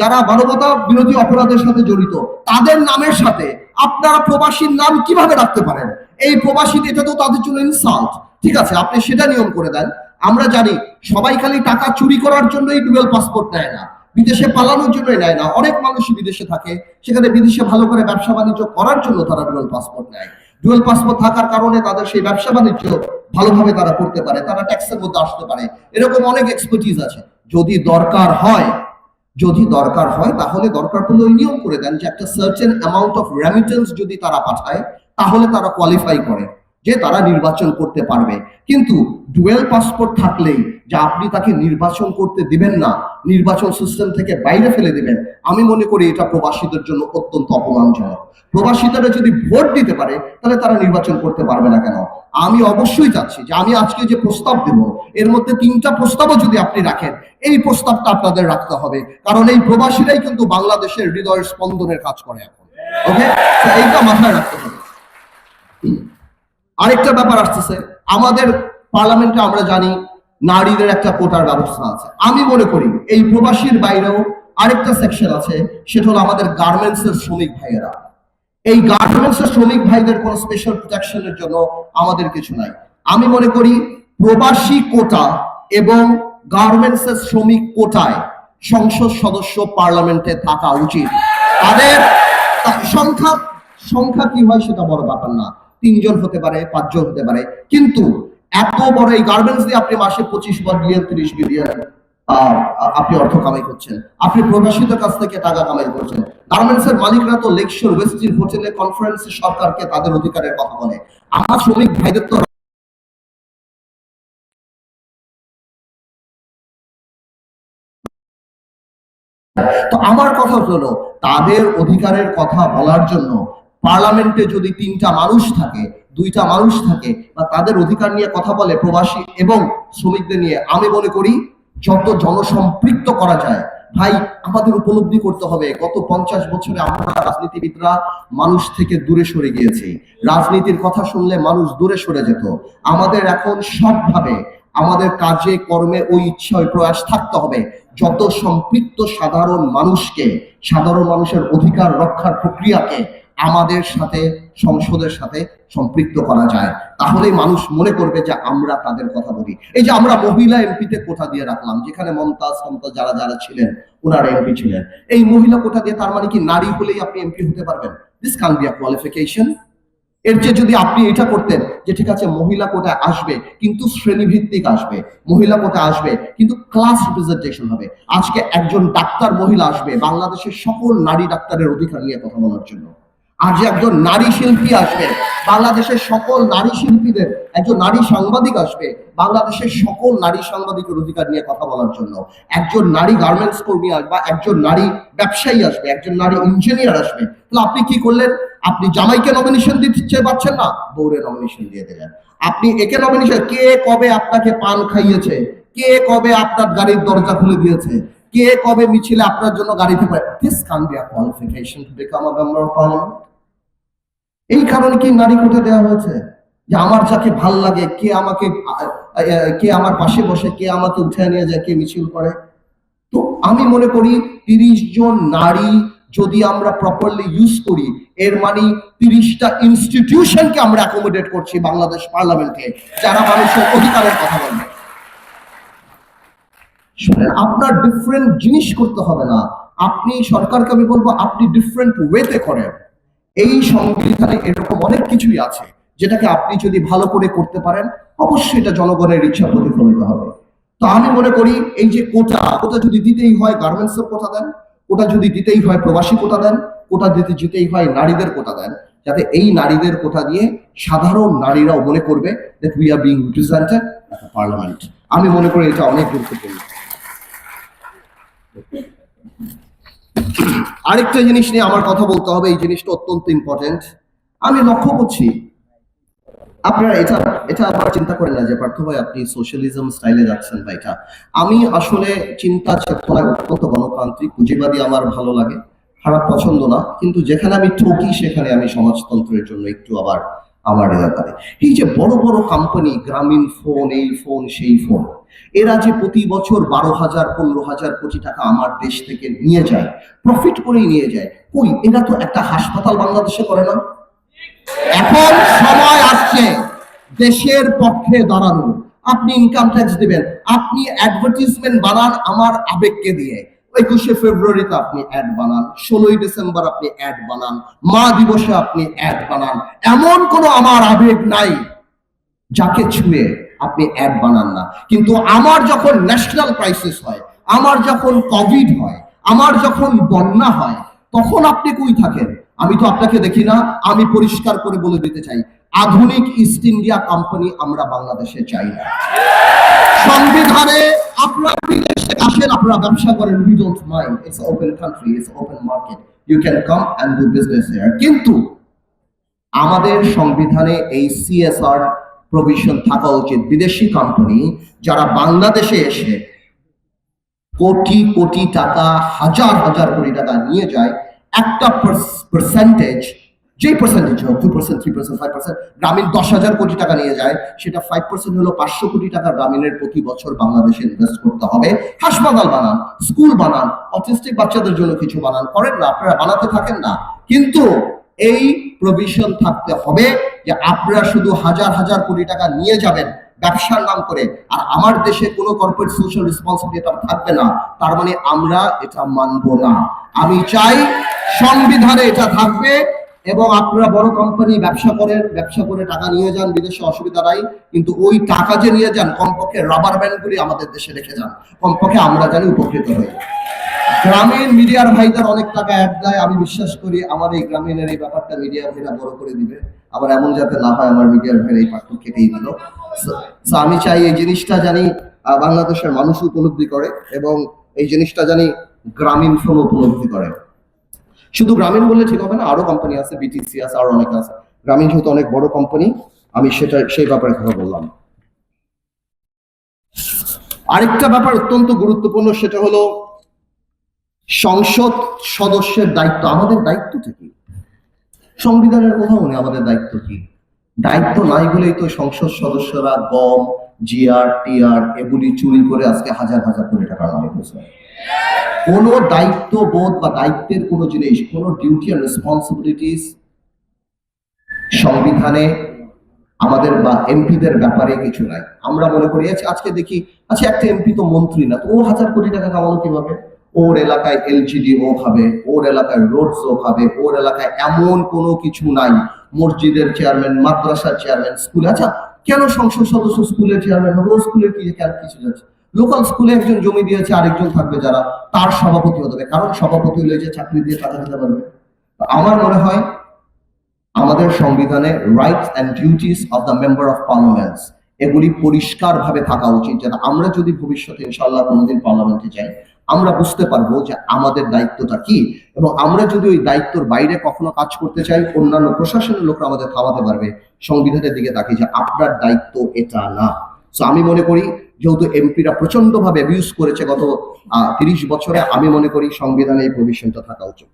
যারা মানবতা বিরোধী অপরাধের সাথে জড়িত তাদের নামের সাথে আপনারা প্রবাসীর নাম কিভাবে রাখতে পারেন? এই প্রবাসী, এটা তো তাদের জন্য ইনসাল্ট। ঠিক আছে, আপনি সেটা নিয়ম করে দেন। আমরা জানি সবাই খালি টাকা চুরি করার জন্যই ডুয়েল পাসপোর্ট নেয় না, বিদেশে পালানোর জন্যই নেয় না। অনেক মানুষই বিদেশে থাকে, সেখানে বিদেশে ভালো করে ব্যবসা বাণিজ্য করার জন্য তারা ডুয়েল পাসপোর্ট নেয়। ডুয়েল পাসপোর্ট থাকার কারণে তাদের সেই ব্যবসা বাণিজ্য ভালোভাবে তারা করতে পারে, তারা ট্যাক্সের মধ্যে আসতে পারে, এরকম অনেক এক্সপার্টিজ আছে। যদি দরকার হয় তাহলে দরকার পড়লে ওই নিয়ম করে দেন যে একটা সার্টেন অ্যামাউন্ট অফ রেমিটেন্স যদি তারা পাঠায় তাহলে তারা কোয়ালিফাই করে যে তারা নির্বাচন করতে পারবে। কিন্তু ডুয়েল পাসপোর্ট থাকলেই যে আপনি তাকে নির্বাচন করতে দিবেন না, নির্বাচন সিস্টেম থেকে বাইরে ফেলে দিবেন, আমি মনে করি এটা প্রবাসীদের জন্য অত্যন্ত অপমানজনক। প্রবাসীরা যদি ভোট দিতে পারে তাহলে তারা নির্বাচন করতে পারবে না কেন? আমি অবশ্যই চাচ্ছি যে আমি আজকে যে প্রস্তাব দেব এর মধ্যে 3টা প্রস্তাবও যদি আপনি রাখেন, এই প্রস্তাবটা আপনাদের রাখতে হবে, কারণ এই প্রবাসীরাই কিন্তু বাংলাদেশের হৃদয়ের স্পন্দনের কাজ করে এখন। ওকে, এইটা মাথায় রাখতে হবে। আরেকটা ব্যাপার আসতেছে, আমাদের পার্লামেন্টে আমরা জানি নারীদের একটা কোটার ব্যবস্থা আছে। আমি মনে করি এই প্রবাসীর বাইরেও আরেকটা সেকশন আছে, সেটা হলো আমাদের গার্মেন্টস এর শ্রমিক ভাইয়েরা। এই গার্মেন্টস এর শ্রমিক ভাইদের কোনো স্পেশাল প্রোটেকশনের জন্য আমাদের কিছু নাই। আমি মনে করি প্রবাসী কোটা এবং গার্মেন্টস এর শ্রমিক কোটায় সংসদ সদস্য পার্লামেন্টে থাকা উচিত। তাদের সংখ্যা কি হয় সেটা বড় ব্যাপার না, 3 জন হতে পারে, 5 জন হতে পারে, কিন্তু এত বড় এই গার্মেন্টস দিয়ে আপনি মাসে 25 বিলিয়ন 30 বিলিয়ন আপনি অর্থ কামাই করছেন, আপনি প্রবাসীদের কাছ থেকে টাকা কামাই করছেন। গার্মেন্টস এর মালিকরা তো লেকশোর ওয়েস্টিন হোটেলে কনফারেন্সে সরকারকে তাদের অধিকারের কথা বলে। আমার শ্রমিক ভাইদের তো আমার কথা হলো তাদের অধিকারের কথা বলার জন্য পার্লামেন্টে যদি 3টা মানুষ থাকে, 2টা মানুষ থাকে বা তাদের অধিকার নিয়ে কথা বলে প্রবাসী এবং শ্রমিকদের নিয়ে, আমি মনে করি যত জনসম্পৃক্ত করা যায়। ভাই, আমাদের উপলব্ধি করতে হবে গত 50 বছরে আমরা রাজনীতিবিদরা মানুষ থেকে দূরে সরে গিয়েছি। রাজনীতির কথা শুনলে মানুষ দূরে সরে যেত। আমাদের এখন সবভাবে আমাদের কাজে কর্মে ওই ইচ্ছা ওই প্রয়াস থাকতে হবে যত সম্পৃক্ত সাধারণ মানুষের অধিকার রক্ষার প্রক্রিয়াকে আমাদের সাথে সংসদের সাথে সম্পৃক্ত করা যায়, তাহলেই মানুষ মনে করবে যে আমরা তাদের কথা বলি। এই যে আমরা মহিলা এমপিতে কোটা দিয়ে রাখলাম, যেখানে মমতাজ যারা যারা ছিলেন ওনারা এমপি ছিলেন, এই মহিলা কোটা দিয়ে তার মানে কি নারী হলেই আপনি এমপি হতে পারবেন? This can be a qualification. এর চেয়ে যদি আপনি এটা করতেন যে ঠিক আছে মহিলা কোটা আসবে কিন্তু শ্রেণীভিত্তিক আসবে, মহিলা কোটা আসবে কিন্তু ক্লাস রিপ্রেজেন্টেশন হবে। আজকে একজন ডাক্তার মহিলা আসবে বাংলাদেশের সকল নারী ডাক্তারের অধিকার নিয়ে কথা বলার জন্য। আজ একজন নারী শিল্পী আসবে বাংলাদেশের সকল নারী শিল্পীদের, একজন নারী সাংবাদিক আসবে বাংলাদেশের সকল নারী সাংবাদিকের অধিকার নিয়ে কথা বলার জন্য। একজন নারী গার্মেন্টস কর্মী আসবে, একজন নারী ব্যবসায়ী আসবে, একজন নারী ইঞ্জিনিয়ার আসবে। তাহলে আপনি কি করলেন? আপনি জামাইকে নমিনেশন দিতে পারছেন না, বউরে নমিনেশন দিয়ে দিলেন। আপনি একে নমিনেশন, কে কবে আপনাকে পান খাইয়েছে, কে কবে আপনার গাড়ির দরজা খুলে দিয়েছে, কে কবে মিছিলে আপনার জন্য গাড়িতে পায়? This can be a qualification to become a member of parliament. এই কারণে কি নারী কোটা দেওয়া হয়েছে যে আমার যাকে ভাল লাগে, কে আমার পাশে বসে, কে আমাকে উঠে নিয়ে যায়, কে মিছিল করে। তো আমি মনে করি 30 জন নারী যদি আমরা প্রপারলি ইউজ করি, এর মানে 30টা ইনস্টিটিউশনকে আমরা অ্যাকোমোডেট করছি বাংলাদেশ পার্লামেন্টে, যারা মানুষের অধিকারের কথা বলবে। শুনেন, আপনার ডিফারেন্ট জিনিস করতে হবে না, আপনি সরকারকে আমি বলবো আপনি ডিফারেন্ট ওয়েতে করেন। এই সংবিধানে এরকম অনেক কিছুই আছে যেটাকে আপনি যদি ভালো করে করতে পারেন, অবশ্যই এটা জনগণের ইচ্ছা প্রতিফলিত হবে। তো আমি মনে করি এই যে কোটা যদি দিতেই হয় গার্মেন্টসের কোটা দেন, কোটা যদি দিতেই হয় প্রবাসী কোটা দেন, কোটা দিতেই হয় নারীদের কোটা দেন, যাতে এই নারীদের কোটা দিয়ে সাধারণ নারীরাও মনে করবে that we are being represented at the parliament। আমি মনে করি এটা অনেক গুরুত্বপূর্ণ। আরেকটা জিনিস নিয়ে আমার কথা বলতে হবে, এই জিনিসটা অত্যন্ত ইম্পর্টেন্ট। আমি লক্ষ্য করছি আপনারা এটা আবার চিন্তা করেন না যে পার্থ ভাই আপনি সোশ্যালিজম স্টাইলে যাচ্ছেন বা এটা। আমি আসলে চিন্তা চেতনায় অত্যন্ত গণতান্ত্রিক, পুঁজিবাদী, আমার ভালো লাগে, খারাপ পছন্দ না, কিন্তু যেখানে আমি ঠকি সেখানে আমি সমাজতন্ত্রের জন্য একটু আবার আমার ব্যাপারে। এই যে বড় বড় কোম্পানি, গ্রামীণ ফোন, এই ফোন সেই ফোন, এরা যে প্রতি বছর 12,000 15,000 কোটি টাকা আমার দেশ থেকে নিয়ে যায়, প্রফিট করেই নিয়ে যায়, কই এরা তো একটা হাসপাতাল বাংলাদেশে করে না। এখন সময় আসছে দেশের পক্ষে দাঁড়ানো। আপনি ইনকাম ট্যাক্স দিবেন, আপনি অ্যাডভার্টাইজমেন্ট বানান আমার আবেগকে দিয়ে। 21শে ফেব্রুয়ারিতে আপনি অ্যাড বানান, 16ই ডিসেম্বর আপনি অ্যাড বানান, মা দিবসে আপনি অ্যাড বানান। এমন কোনো আমার আবেগ নাই যাকে ছুঁয়ে আপনি অ্যাড বানান না। কিন্তু আমার যখন ন্যাশনাল ক্রাইসিস হয়, আমার যখন কোভিড হয়, আমার যখন বন্যা হয়, তখন আপনি কই থাকেন? আমি তো আপনাকে দেখি না। আমি পরিষ্কার করে বলে দিতে চাই, আধুনিক ইস্ট ইন্ডিয়া কোম্পানি আমরা বাংলাদেশে চাই না। সংবিধানে আপনারা বিদেশে আসেন, আপনারা ব্যবসা করেন, we don't mind, it's an open country, it's an open market, you can come and do business here। কিন্তু আমাদের সংবিধানে এই CSR প্রভিশন থাকা উচিত। বিদেশি কোম্পানি যারা বাংলাদেশে এসে কোটি কোটি টাকা, হাজার হাজার কোটি টাকা নিয়ে যায়, একটা পার্সেন্টেজ, যে পার্সেন্টেজ হোক, 2%, 3%, 5%, গ্রামীণ 10,000 কোটি টাকা নিয়ে যায়, সেটা 5% হলো 500 কোটি টাকা গ্রামীণের প্রতি বছর বাংলাদেশে ইনভেস্ট করতে হবে। হাসপাতাল বানান, স্কুল বানান, অটিস্টিক বাচ্চাদের জন্য কিছু বানান, করেন না? আপনারা বানাতে থাকেন না, কিন্তু এই প্রভিশন থাকতে হবে যে আপনারা শুধু হাজার হাজার কোটি টাকা নিয়ে যাবেন ব্যবসার নাম করে, আর আমার দেশে কোনো কর্পোরেট সোশ্যাল রেসপন্সিবিলিটি থাকবে না। তার মানে আমরা এটা মানব না। আমি চাই সংবিধানে এটা থাকবে, এবং আপনারা বড় কোম্পানি ব্যবসা করে টাকা নিয়ে যান বিদেশে, অসুবিধা নাই, কিন্তু ওই টাকা যে নিয়ে যান কমপক্ষে রাবার ব্যান্ডগুলি আমাদের দেশে রেখে যান, কমপক্ষে আমরা জানি উপকৃত হই। গ্রামীণ মিডিয়ার ভাইদের অনেক টাকা অ্যাড দেয়, আমি বিশ্বাস করি আমার এই গ্রামীণের এই ব্যাপারটা মিডিয়া ভাইরা বড় করে দিবে, আবার এমন যাতে না হয় আমার মিডিয়ার ভাইরা এই পাঠ্য কেটেই দিল। আমি চাই এই জিনিসটা জানি বাংলাদেশের মানুষ উপলব্ধি করে, এবং এই জিনিসটা জানি গ্রামীণ ফোন উপলব্ধি করে। শুধু গ্রামীণ বললে ঠিক হবে না, আরো কোম্পানি আছে, বিটিসি আছে, আরো অনেক আছে। গ্রামীণ যেহেতু অনেক বড় কোম্পানি, আমি সেই ব্যাপারে কথা বললাম। আরেকটা ব্যাপার অত্যন্ত গুরুত্বপূর্ণ, সেটা হলো সংসদ সদস্যের দায়িত্ব। আমাদের দায়িত্বটা কি? সংবিধানের কোথাও নেই আমাদের দায়িত্ব কি। দায়িত্ব নাই বলেই তো সংসদ সদস্যরা গম, জিআর, টিআর এগুলি চুরি করে আজকে হাজার হাজার কোটি টাকা কামাই করছে। কোন দায়িত্ব বোধ বা দায়িত্বের কোন জিনিস, কোন ডিউটি আর রেসপন্সিবিলিটিস সংবিধানে আমাদের বা এমপিদের ব্যাপারে কিছু নাই। আমরা মনে করি আজকে দেখি আচ্ছা একটা এমপি তো মন্ত্রী না, তো ও 1,000 কোটি টাকা কামালো কিভাবে? ওর এলাকায় এলজিডি ও খাবে, ওর এলাকায় রোডস ও খাবে, ওর এলাকায় এমন কোনো কিছু নাই। মসজিদের চেয়ারম্যান, মাদ্রাসার চেয়ারম্যান, স্কুলে আচ্ছা কেন সংসদ সদস্য স্কুলের চেয়ারম্যান হবে? ও স্কুলের কি কেন কিছু যাচ্ছে? লোকাল স্কুলে একজন জমি দিয়েছে, আরেকজন থাকবে যারা তার সভাপতি হতে হবে, কারণ সভাপতি হলে যে চাকরি দিয়ে টাকা দিতে পারবে। আমার মনে হয় আমাদের সংবিধানে rights and duties of the member of parliaments এগুলি পরিষ্কারভাবে থাকা উচিত, যেন আমরা যদি ভবিষ্যতে ইনশাআল্লাহ কোনোদিন পার্লামেন্টে যাই আমরা বুঝতে পারবো যে আমাদের দায়িত্বটা কি, এবং আমরা যদি ওই দায়িত্বের বাইরে কখনো কাজ করতে চাই অন্যান্য প্রশাসনের লোকরা আমাদের খাওয়াতে পারবে। সংবিধানের দিকে তাকিয়ে যে আপনার দায়িত্ব এটা না। সো আমি মনে করি যেহেতু এমপিরা প্রচন্ড ভাবে অ্যাবিউজ করেছে গত 30 বছরে, আমি মনে করি সংবিধানে এই প্রভিশনটা থাকা উচিত।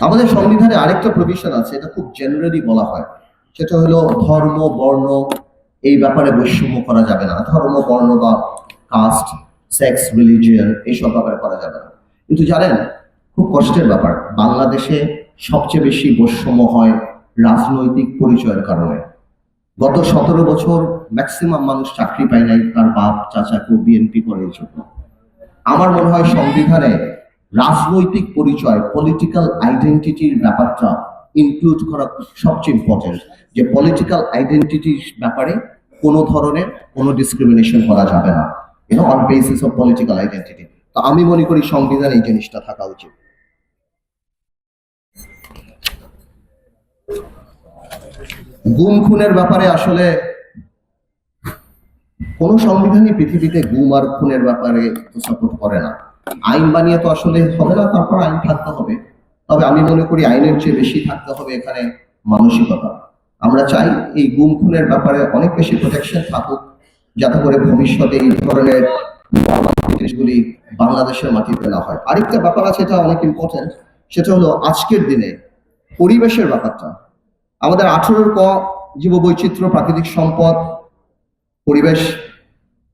আমাদের সংবিধানে আরেকটা প্রভিশন আছে, এটা খুব জেনারেলি বলা হয়, সেটা হলো ধর্ম বর্ণ এই ব্যাপারে বৈষম্য করা যাবে না। ধর্ম বর্ণ বা কাস্ট, সেক্স, রিলিজিয়ন এইসব ব্যাপারে করা যাবে না। কিন্তু জানেন খুব কষ্টের ব্যাপার, বাংলাদেশে সবচেয়ে বেশি বৈষম্য হয় রাজনৈতিক পরিচয়ের কারণে। গত 17 বছর ম্যাক্সিমাম মানুষ চাকরি পায় নাই তার বাপ চাচাকে বিএনপি করে এই জন্য। আমার মনে হয় সংবিধানে রাজনৈতিক পরিচয়, পলিটিক্যাল আইডেন্টিটির ব্যাপারটা ইনক্লুড করা সবচেয়ে ইম্পর্টেন্ট, যে পলিটিক্যাল আইডেন্টিটির ব্যাপারে কোনো ধরনের কোনো ডিসক্রিমিনেশন করা যাবে না, on basis of political identity. তো আমি মনে করি সংবিধানে এই জিনিসটা থাকা উচিত। গুম খুনের ব্যাপারে আসলে কোন সংবিধানই পৃথিবীতে গুম আর খুনের ব্যাপারে সাপোর্ট করে না। আইন বানিয়ে তো আসলে হবে না, তারপর আইন থাকতে হবে। তবে আমি মনে করি আইনের চেয়ে বেশি থাকতে হবে এখানে মানসিকতা। আমরা চাই এই গুম খুনের ব্যাপারে অনেক বেশি প্রোটেকশন থাকুক, যাতে করে ভবিষ্যতে এই ধরনের জিনিসগুলি বাংলাদেশের মাটিতে না হয়। আরেকটা ব্যাপার আছে, এটা অনেক ইম্পর্টেন্ট, সেটা হলো আজকের দিনে পরিবেশের ব্যাপারটা। আমাদের 18 ক জীববৈচিত্র্য, প্রাকৃতিক সম্পদ, পরিবেশ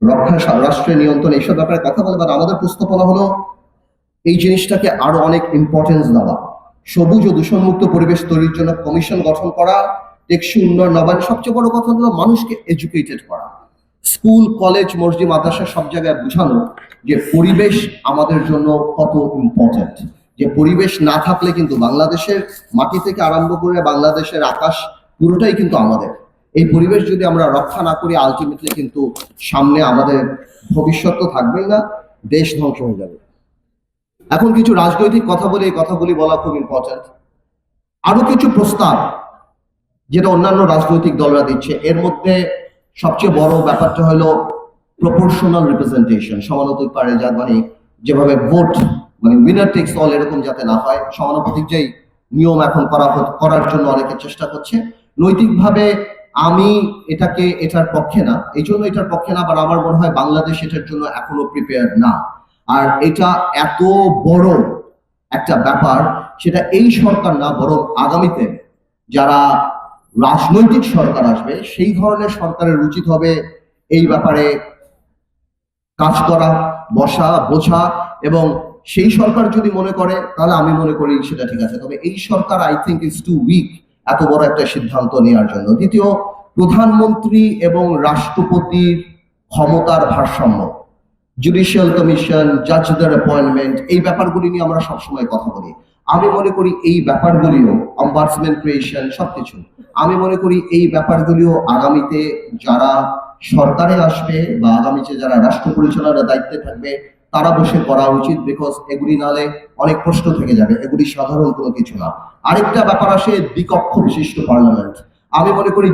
রক্ষা, রাষ্ট্রের নিয়ন্ত্রণ এইসব ব্যাপারে কথা বলে, বা আমাদের প্রস্তাবনা হলো এই জিনিসটাকে আরো অনেক ইম্পর্টেন্স দেওয়া, সবুজ ও দূষণমুক্ত পরিবেশ তৈরির জন্য কমিশন গঠন করা, টেকসই উন্নয়ন, নবায়ন, সবচেয়ে বড় কথা হলো মানুষকে এডুকেটেড করা। স্কুল, কলেজ, মসজিদ, মাদ্রাসা সব জায়গায় বোঝানো যে পরিবেশ আমাদের জন্য কত ইম্পর্টেন্ট, যে পরিবেশ না থাকলে কিন্তু বাংলাদেশের মাটি থেকে আরম্ভ করে বাংলাদেশের আকাশ পুরোটাই কিন্তু আমাদের। এই পরিবেশ যদি আমরা রক্ষা না করি আলটিমেটলি কিন্তু সামনে আমাদের ভবিষ্যৎ তো থাকবেই না, দেশ ধ্বংস হয়ে যাবে। এখন কিছু রাজনৈতিক কথা বলে, এই কথাগুলি বলা খুব ইম্পর্টেন্ট। আরো কিছু প্রস্তাব যেটা অন্যান্য রাজনৈতিক দলরা দিচ্ছে, এর মধ্যে সবচেয়ে বড় ব্যাপারটা হলো প্রপোর্শনাল রিপ্রেজেন্টেশন, সমানুপাতিক, যার মানে যেভাবে ভোট মানে উইনার টেক্স অল এরকম যাতে না হয়, সমানুপাতিক যেই নিয়ম এখন করার জন্য অনেকে চেষ্টা করছে। নৈতিকভাবে আমি এটার পক্ষে না, এই জন্য এটার পক্ষে না, আবার আমার মনে হয় বাংলাদেশ এটার জন্য এখনো প্রিপেয়ার্ড না। আর এটা এত বড় একটা ব্যাপার, সেটা এই সরকার না, বরং আগামীতে যারা রাজনৈতিক সরকার আসবে সেই ধরনের সরকারের উচিত হবে এই ব্যাপারে কাজ করা, বসা, বোঝা। এবং সেই সরকার যদি মনে করে তাহলে আমি মনে করি সেটা ঠিক আছে, তবে এই সরকার I think is too weak এত বড় একটা সিদ্ধান্ত নেওয়ার জন্য। দ্বিতীয়, প্রধানমন্ত্রী এবং রাষ্ট্রপতির ক্ষমতার ভারসাম্য, জুডিশিয়াল কমিশন, জাজদের অ্যাপয়েন্টমেন্ট, এই ব্যাপারগুলি নিয়ে আমরা সবসময় কথা বলি। আমি মনে করি এই ব্যাপারগুলিও, অম্বাডসম্যান ক্রিয়েশন, সবকিছু আমি মনে করি এই ব্যাপারগুলিও আগামীতে যারা সরকারে আসবে বা আগামীতে যারা রাষ্ট্র পরিচালনার দায়িত্বে থাকবে তারা বসে করা উচিত, বিকজ এগুলি নালে অনেক প্রশ্ন থেকে যাবে, এগুলি সাধারণ কোনো কিছু না। আরেকটা ব্যাপার আসে দ্বিকক্ষ বিশিষ্ট পার্লামেন্ট। আমি মনে করি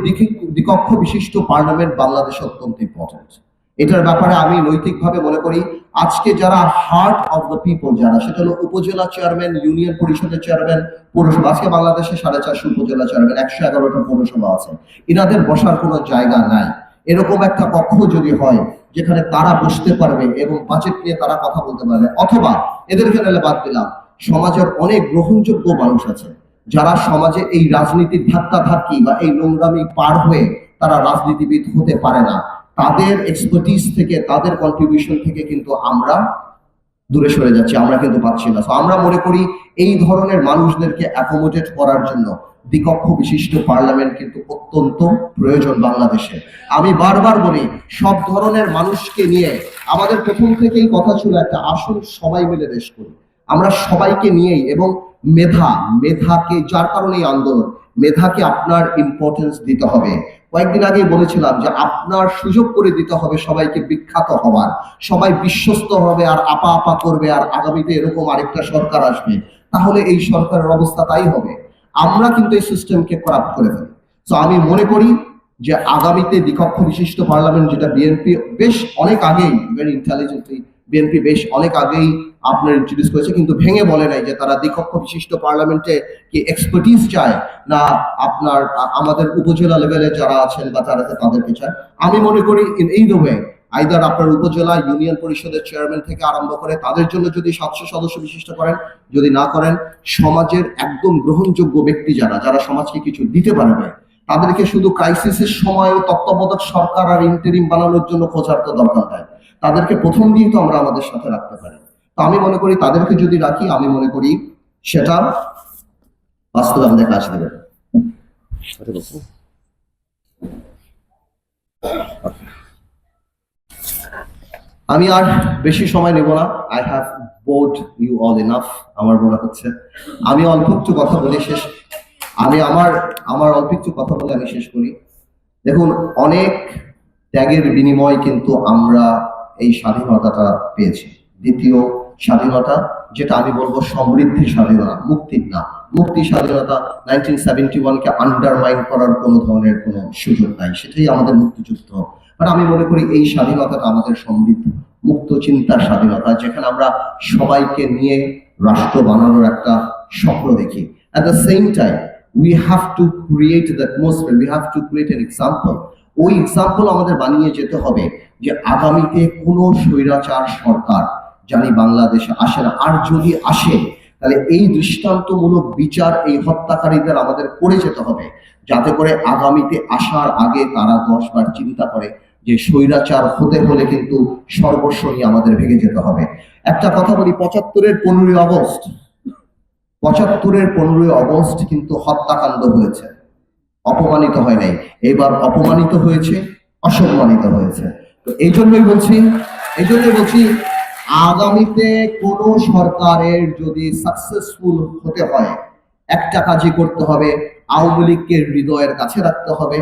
দ্বিকক্ষ বিশিষ্ট পার্লামেন্ট বাংলাদেশে অত্যন্ত ইম্পর্টেন্ট। এটার ব্যাপারে আমি নৈতিকভাবে মনে করি আজকে যারা হার্ট অফ দ্য পিপল, যারা সেটা হলো উপজেলা চেয়ারম্যান, ইউনিয়ন পরিষদের চেয়ারম্যান, পৌরসভা, আজকে বাংলাদেশে 450 উপজেলা চেয়ারম্যান, 111টা পৌরসভা আছে, এনাদের বসার কোনো জায়গা নাই। এরকম একটা কক্ষ যদি হয় যেখানে তারা বসতে পারবে এবং বাজেট নিয়ে তারা কথা বলতে পারবে। অথবা এদেরকে নাহলে বাদ দিলাম, সমাজের অনেক গ্রহণযোগ্য মানুষ আছে যারা সমাজে এই রাজনীতির ধাক্কা ধাক্কি বা এই নোংরামি পার হয়ে তারা রাজনীতিবিদ হতে পারে না, তাদের এক্সপার্টিস থেকে, তাদের কন্ট্রিবিউশন থেকে কিন্তু আমরা দূরে সরে যাচ্ছি, আমরা কিন্তু পাচ্ছি না। তো আমরা মনে করি এই ধরনের মানুষদেরকে অ্যাকোমোডেট করার জন্য দ্বিকক্ষ বিশিষ্ট পার্লামেন্ট কিন্তু অত্যন্ত প্রয়োজন বাংলাদেশে। আমি বারবার বলি, সব ধরনের মানুষকে নিয়ে আমাদের প্রথম থেকেই কথা ছিল একটা, আসুন সবাই মিলে দেশ করি। আমরা সবাইকে নিয়েই, এবং মেধাকে, যার কারণে এই আন্দোলন, মেধাকে আপনার ইম্পর্টেন্স দিতে হবে। কয়েকদিন আগেই বলেছিলাম যে আপনার সুযোগ করে দিতে হবে সবাইকে বিখ্যাত হওয়ার, সবাই বিশ্বস্ত হবে আর আপা আপা করবে, আর আগামীতে এরকম আরেকটা সরকার আসবে, তাহলে এই সরকারের অবস্থা তাই হবে। আমরা কিন্তু এই সিস্টেমকে করাপ্ট করে ফেলি। তো আমি মনে করি যে আগামীতে দ্বিকক্ষ বিশিষ্ট পার্লামেন্ট, যেটা বিএনপি বেশ অনেক আগেই, ভেরি ইন্টেলিজেন্টলি বিএনপি বেশ অনেক আগেই আপনার ইন্ট্রোডিউস করেছে, কিন্তু ভেঙে বলে নাই যে তারা দ্বিকক্ষ বিশিষ্ট পার্লামেন্টে কি এক্সপার্টিস চায় না আপনার আমাদের উপজেলা লেভেলে যারা আছেন বা যারা তাদেরকে চায়। আমি মনে করি ইন এই ওয়ে, আইদার আপনার উপজেলা ইউনিয়ন পরিষদের চেয়ারম্যান থেকে আরম্ভ করে তাদের জন্য যদি 700 সদস্য বিশিষ্ট করেন, যদি না করেন সমাজের একদম গ্রহণযোগ্য ব্যক্তি যারা সমাজকে কিছু দিতে পারবে, তাদেরকে শুধু ক্রাইসিসের সময় তত্ত্বাবধায়ক সরকার আর ইন্টারিম বানানোর জন্য খোঁজার তো দরকার নাই, তাদেরকে প্রথম দিয়েই তো আমরা আমাদের সাথে রাখতে পারি। তো আমি মনে করি তাদেরকে যদি রাখি, আমি মনে করি সেটা বাস্তবে আমাদের কাজ দেবে। আমি আর বেশি সময় নেব না। I have bored you all enough আমার মনে হচ্ছে। আমি অল্প একটু কথা বলে শেষ আমি শেষ করি। দেখুন, অনেক ত্যাগের বিনিময় কিন্তু আমরা এই স্বাধীনতাটা পেয়েছি। দ্বিতীয় স্বাধীনতা, যেটা আমি বলবো সমৃদ্ধির স্বাধীনতা, মুক্তির না। মুক্তি স্বাধীনতা 1971-কে আন্ডারমাইন করার কোনো ধরনের কোনো সুযোগ নাই, সেটাই আমাদের মুক্তিযুদ্ধ। বাট আমি মনে করি এই স্বাধীনতাটা আমাদের সমৃদ্ধ মুক্ত চিন্তার স্বাধীনতা, যেখানে আমরা সবাইকে নিয়ে রাষ্ট্র বানানোর একটা স্বপ্ন দেখি। At the same time, we have to create the atmosphere, we have to create an example. ওই এক্সাম্পল আমাদের বানিয়ে যেতে হবে যে আগামীতে কোনো স্বৈরাচার সরকার জানি বাংলাদেশে আসে না, আর যদি আসে তাহলে এই দৃষ্টান্তমূলক বিচার এই হত্যাকারীদের আমাদের করে যেতে হবে, যাতে করে আগামীতে আসার আগে তারা 10 বার চিন্তা করে যে স্বৈরাচার হতে হলে কিন্তু সর্বস্ব নিয়ে আমাদের ভেঙে যেতে হবে। একটা কথা বলি, 75-এর 15ই আগস্ট কিন্তু হত্যাকাণ্ড হয়েছে, অপমানিত হয় নাই। এবার অপমানিত হয়েছে, অসম্মানিত হয়েছে। তো এই জন্যই বলছি আগামীতে কোন সরকারের যদি সাকসেসফুল হতে হয়, একটা কাজই করতে হবে, আওয়ামী লীগকে হৃদয়ের কাছে রাখতে হবে,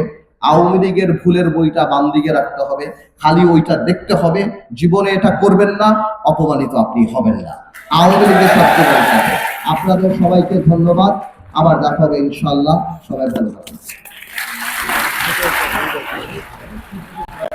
আওয়ামী লীগের ভুলের বইটা বাম দিকে রাখতে হবে, খালি ওইটা দেখতে হবে। জীবনে এটা করবেন না, অপমানিত আপনি হবেন না। আওয়ামী লীগের সাথে আপনাদের সবাইকে ধন্যবাদ। আবার দেখা হবে ইনশাআল্লাহ। সবাই ভালো থাকবেন।